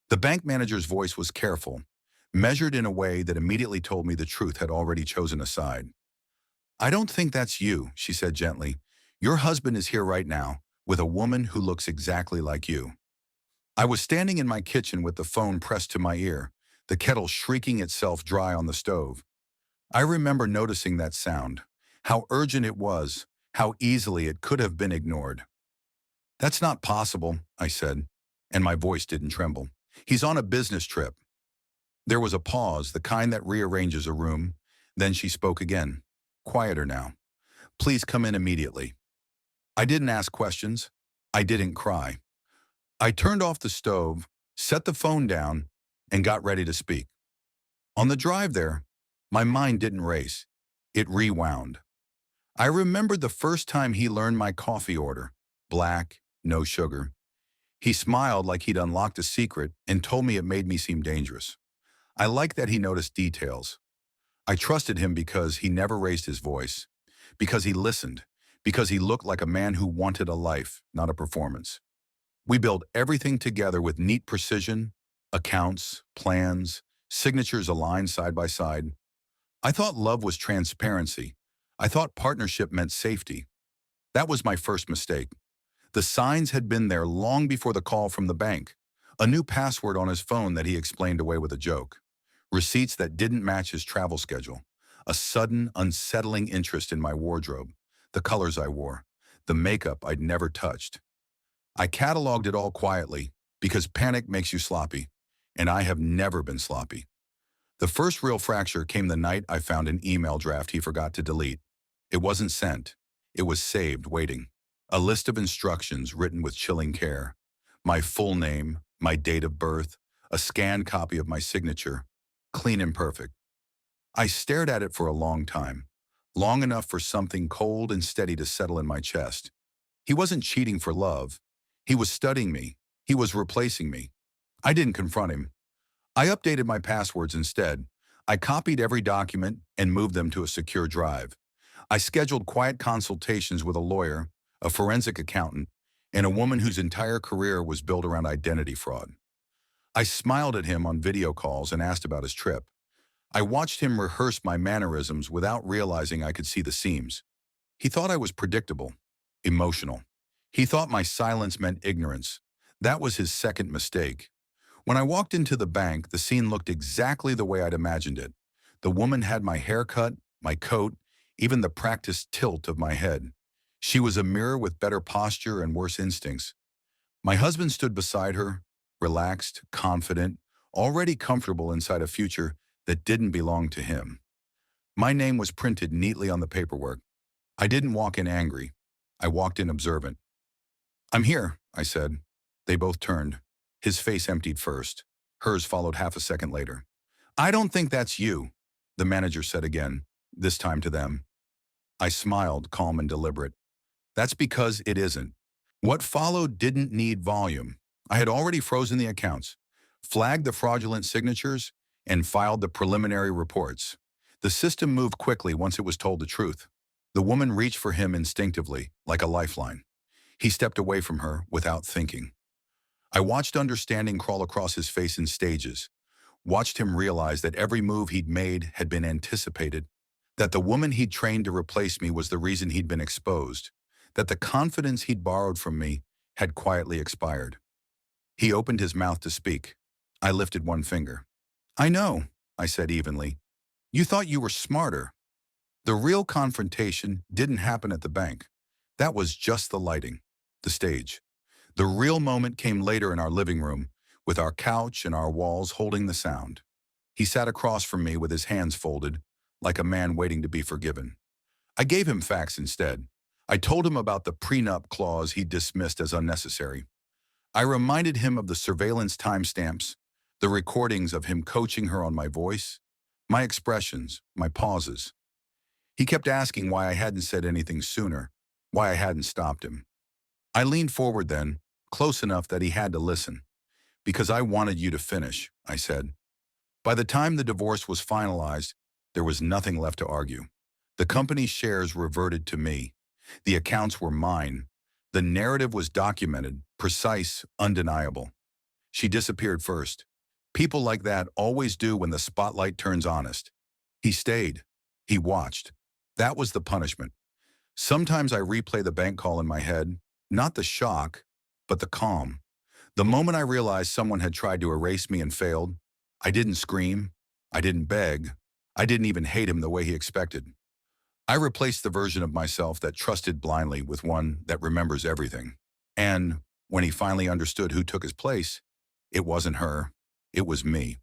The bank manager's voice was careful, measured in a way that immediately told me the truth had already chosen a side. "I don't think that's you," she said gently. "Your husband is here right now, with a woman who looks exactly like you." I was standing in my kitchen with the phone pressed to my ear, the kettle shrieking itself dry on the stove. I remember noticing that sound, how urgent it was, how easily it could have been ignored. "That's not possible," I said, and my voice didn't tremble. "He's on a business trip." There was a pause, the kind that rearranges a room. Then she spoke again, quieter now. "Please come in immediately." I didn't ask questions. I didn't cry. I turned off the stove, set the phone down, and got ready to speak. On the drive there, my mind didn't race. It rewound. I remembered the first time he learned my coffee order. Black, no sugar. He smiled like he'd unlocked a secret and told me it made me seem dangerous. I liked that he noticed details. I trusted him because he never raised his voice, because he listened, because he looked like a man who wanted a life, not a performance. We built everything together with neat precision, accounts, plans, signatures aligned side by side. I thought love was transparency. I thought partnership meant safety. That was my first mistake. The signs had been there long before the call from the bank. A new password on his phone that he explained away with a joke. Receipts that didn't match his travel schedule. A sudden, unsettling interest in my wardrobe, the colors I wore, the makeup I'd never touched. I cataloged it all quietly because panic makes you sloppy, and I have never been sloppy. The first real fracture came the night I found an email draft he forgot to delete. It wasn't sent. It was saved, waiting. A list of instructions written with chilling care. My full name, my date of birth, a scanned copy of my signature, clean and perfect. I stared at it for a long time, long enough for something cold and steady to settle in my chest. He wasn't cheating for love. He was studying me. He was replacing me. I didn't confront him. I updated my passwords instead. I copied every document and moved them to a secure drive. I scheduled quiet consultations with a lawyer, a forensic accountant, and a woman whose entire career was built around identity fraud. I smiled at him on video calls and asked about his trip. I watched him rehearse my mannerisms without realizing I could see the seams. He thought I was predictable, emotional. He thought my silence meant ignorance. That was his second mistake. When I walked into the bank, the scene looked exactly the way I'd imagined it. The woman had my haircut, my coat, even the practiced tilt of my head. She was a mirror with better posture and worse instincts. My husband stood beside her, relaxed, confident, already comfortable inside a future that didn't belong to him. My name was printed neatly on the paperwork. I didn't walk in angry. I walked in observant. "I'm here," I said. They both turned. His face emptied first. Hers followed half a second later. "I don't think that's you," the manager said again, this time to them. I smiled, calm and deliberate. "That's because it isn't." What followed didn't need volume. I had already frozen the accounts, flagged the fraudulent signatures, and filed the preliminary reports. The system moved quickly once it was told the truth. The woman reached for him instinctively, like a lifeline. He stepped away from her without thinking. I watched understanding crawl across his face in stages, watched him realize that every move he'd made had been anticipated, that the woman he'd trained to replace me was the reason he'd been exposed, that the confidence he'd borrowed from me had quietly expired. He opened his mouth to speak. I lifted one finger. "I know," I said evenly. "You thought you were smarter." The real confrontation didn't happen at the bank. That was just the lighting, the stage. The real moment came later in our living room, with our couch and our walls holding the sound. He sat across from me with his hands folded, like a man waiting to be forgiven. I gave him facts instead. I told him about the prenup clause he dismissed as unnecessary. I reminded him of the surveillance timestamps, the recordings of him coaching her on my voice, my expressions, my pauses. He kept asking why I hadn't said anything sooner, why I hadn't stopped him. I leaned forward then, close enough that he had to listen. "Because I wanted you to finish," I said. By the time the divorce was finalized, there was nothing left to argue. The company's shares reverted to me. The accounts were mine. The narrative was documented, precise, undeniable. She disappeared first. People like that always do when the spotlight turns honest. He stayed. He watched. That was the punishment. Sometimes I replay the bank call in my head, not the shock, but the calm. The moment I realized someone had tried to erase me and failed, I didn't scream. I didn't beg. I didn't even hate him the way he expected. I replaced the version of myself that trusted blindly with one that remembers everything. And when he finally understood who took his place, it wasn't her. It was me.